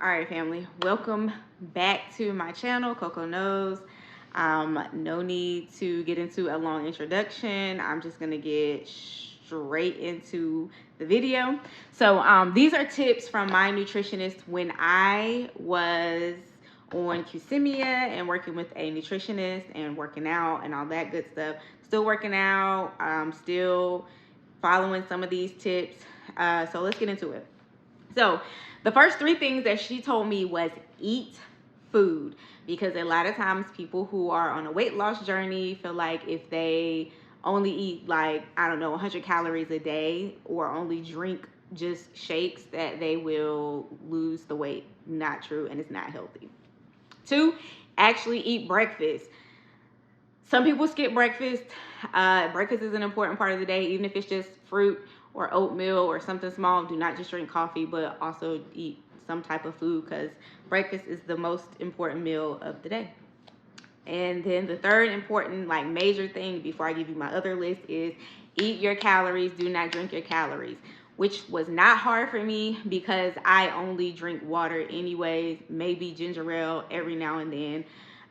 All right, family, welcome back to my channel, Coco Knows. No need to get into a long introduction. I'm just gonna get straight into the video. So these are tips from my nutritionist when I was on qsymia and working with a nutritionist and working out and all that good stuff. Still working out, still following some of these tips. So let's get into it. So the first three things that she told me was eat food, because a lot of times people who are on a weight loss journey feel like if they only eat, like, I don't know, 100 calories a day or only drink just shakes that they will lose the weight. Not true, and it's not healthy. Two, actually eat breakfast. Some people skip breakfast. Breakfast is an important part of the day, even if it's just fruit or oatmeal or something small. Do not just drink coffee, but also eat some type of food, because breakfast is the most important meal of the day. And then the third important, like, major thing before I give you my other list is eat your calories. Do not drink your calories, which was not hard for me because I only drink water anyways, maybe ginger ale every now and then.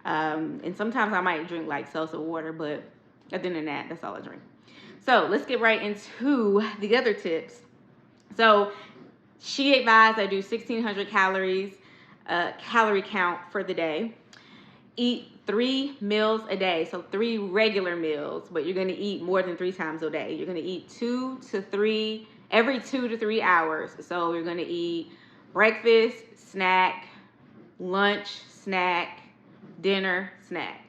And sometimes I might drink like seltzer water, but other than that, that's all I drink. So let's get right into the other tips. So she advised I do 1,600 calories, calorie count for the day. Eat 3 meals a day, so 3 regular meals, but you're going to eat more than 3 times a day. You're going to eat 2 to 3 every 2 to 3 hours. So you're going to eat breakfast, snack, lunch, snack, dinner, snack.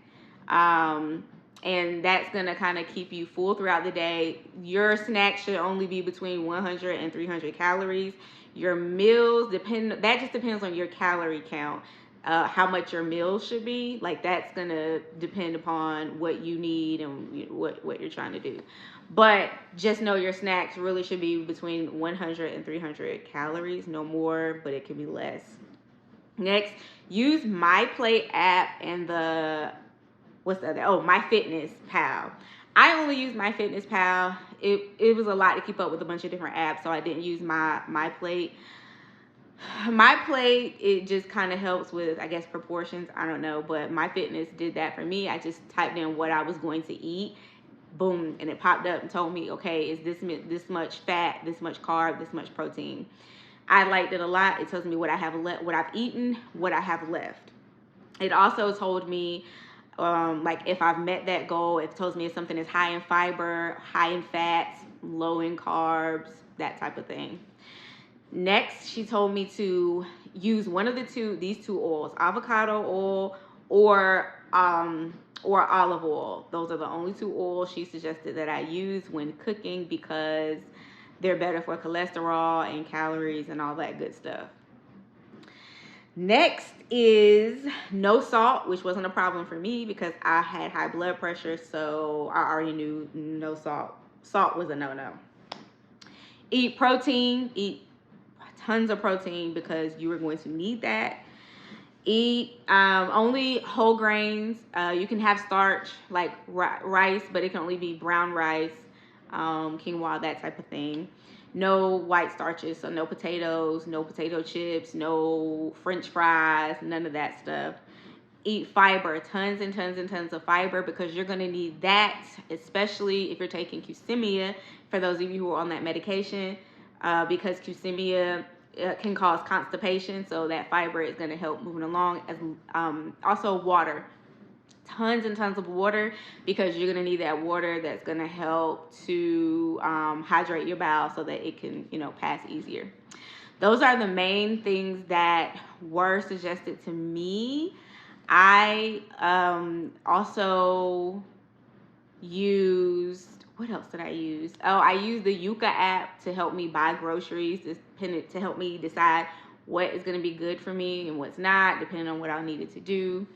And that's going to kind of keep you full throughout the day. Your snack should only be between 100 and 300 calories. Your meals that just depends on your calorie count. How much your meals should be, like, that's gonna depend upon what you need and what you're trying to do. But just know your snacks really should be between 100 and 300 calories, no more, but it can be less. Next, use My Plate app and what's the other? Oh, MyFitnessPal. I only use MyFitnessPal. It was a lot to keep up with a bunch of different apps, so I didn't use My Plate. My Plate, it just kind of helps with, I guess, proportions. I don't know, but My Fitness did that for me. I just typed in what I was going to eat, boom, and it popped up and told me, okay, is this much fat, this much carb, this much protein. I liked it a lot. It tells me what I have left, what I've eaten, what I have left. It also told me, like, if I've met that goal. It tells me if something is high in fiber, high in fats, low in carbs, that type of thing. Next, she told me to use one of these two oils, avocado oil or olive oil. Those are the only 2 oils she suggested that I use when cooking, because they're better for cholesterol and calories and all that good stuff. Next is no salt, which wasn't a problem for me because I had high blood pressure, so I already knew no salt. Salt was a no-no. Eat protein. Eat tons of protein because you are going to need that. Eat only whole grains. You can have starch like rice, but it can only be brown rice, quinoa, that type of thing. No white starches, so no potatoes, no potato chips, no French fries, none of that stuff. Eat fiber, tons and tons and tons of fiber, because you're going to need that, especially if you're taking qsymia, for those of you who are on that medication, because qsymia can cause constipation, so that fiber is going to help moving along. As also water, tons and tons of water, because you're going to need that water that's going to help to hydrate your bowel so that it can, pass easier. Those are the main things that were suggested to me. I also used, what else did I use? Oh, I used the Yuka app to help me buy groceries, to help me decide what is going to be good for me and what's not, depending on what I needed to do.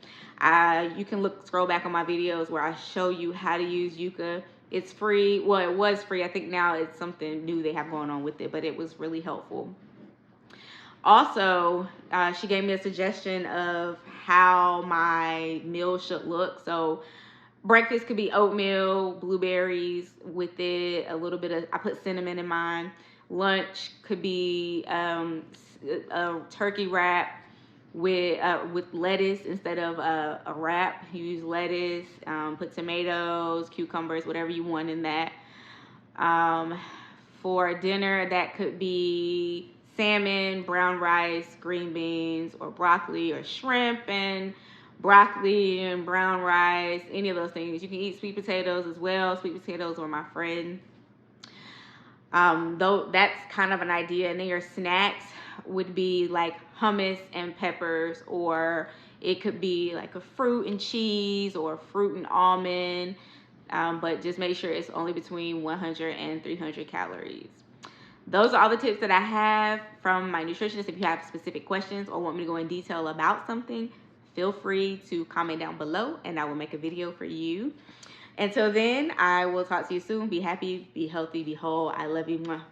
You can scroll back on my videos where I show you how to use Yuka. It's free. Well, it was free. I think now it's something new they have going on with it, but it was really helpful. Also, she gave me a suggestion of how my meal should look. So breakfast could be oatmeal, blueberries with it, a little bit of, I put cinnamon in mine. Lunch could be a turkey wrap with lettuce instead of a wrap. You use lettuce, put tomatoes, cucumbers, whatever you want in that. For dinner, that could be salmon, brown rice, green beans, or broccoli, or shrimp and broccoli and brown rice, any of those things. You can eat sweet potatoes as well. Sweet potatoes are my friend. Though that's kind of an idea. And then your snacks would be like hummus and peppers, or it could be like a fruit and cheese or fruit and almond. But just make sure it's only between 100 and 300 calories. Those are all the tips that I have from my nutritionist. If you have specific questions or want me to go in detail about something, feel free to comment down below and I will make a video for you. Until then, I will talk to you soon. Be happy, be healthy, be whole. I love you. Bye.